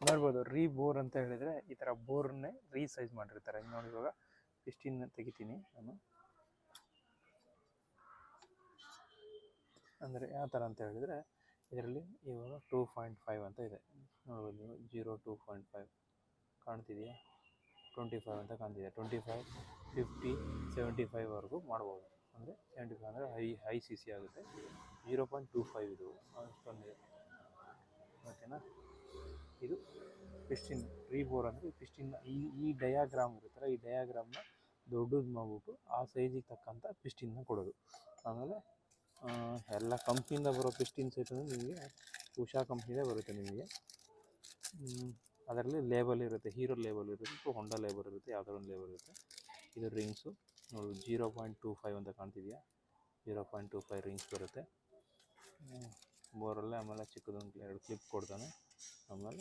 ನೋಡ್ಬೋದು ರೀಬೋರ್ ಅಂತ ಹೇಳಿದರೆ ಈ ಥರ ಬೋರ್ನೇ ರೀಸೈಜ್ ಮಾಡಿರ್ತಾರೆ. ನೋಡಿ ಇವಾಗ ಪಿಸ್ಟಿನ್ ತೆಗಿತೀನಿ ನಾನು. ಅಂದರೆ ಯಾವ ಥರ ಅಂತ ಹೇಳಿದರೆ ಇದರಲ್ಲಿ ಇವಾಗ 2.5 ಅಂತ ಇದೆ ನೋಡ್ಬೋದು ನೀವು. 2.5 ಕಾಣ್ತಿದೆಯಾ, 25 ಅಂತ ಕಾಣ್ತಿದೆ. 25, 50, 75ವರೆಗೂ ಮಾಡ್ಬೋದು. ಅಂದರೆ 75 ಅಂದರೆ ಹೈ ಸಿ ಸಿ ಆಗುತ್ತೆ. 0.25 ಇದು ಅಷ್ಟೊಂದಿದೆ, ಓಕೆನಾ. ಇದು ಪಿಸ್ಟಿನ್ ರೀಬೋರ್ ಅಂದರೆ ಪಿಸ್ಟಿನ್ ಈ ಡಯಾಗ್ರಾಮ್ ಇರುತ್ತಲ್ಲ, ಈ ಡಯಾಗ್ರಾಮ್ನ ದೊಡ್ಡದು ಮಾಡಿಬಿಟ್ಟು ಆ ಸೈಜಿಗೆ ತಕ್ಕಂಥ ಪಿಸ್ಟಿನ್ನ ಕೊಡೋದು. ಆಮೇಲೆ ಎಲ್ಲ ಕಂಪ್ನಿಯಿಂದ ಬರೋ ಪಿಸ್ಟಿನ್ಸ್ ಐತಂದರೆ ನಿಮಗೆ ಉಷಾ ಕಂಪ್ನಿದೇ ಬರುತ್ತೆ ನಿಮಗೆ. ಅದರಲ್ಲಿ ಲೇಬಲ್ ಇರುತ್ತೆ, ಹೀರೋ ಲೇಬಲ್ ಇರುತ್ತೆ, ಹೊಂಡಾ ಲೇಬಲ್ ಇರುತ್ತೆ, ಯಾವುದೋ ಒಂದು ಲೇಬಲ್ ಇರುತ್ತೆ. ಇದು ರಿಂಗ್ಸು ನೋಡಿ 0.25 ಅಂತ ಕಾಣ್ತಿದೆಯಾ, 0.25 ರಿಂಗ್ಸ್ ಬರುತ್ತೆ ಬೋರಲ್ಲೇ. ಆಮೇಲೆ ಚಿಕ್ಕದೊಂದು 2 ಕ್ಲಿಪ್ ಕೊಡ್ತಾನೆ. ಆಮೇಲೆ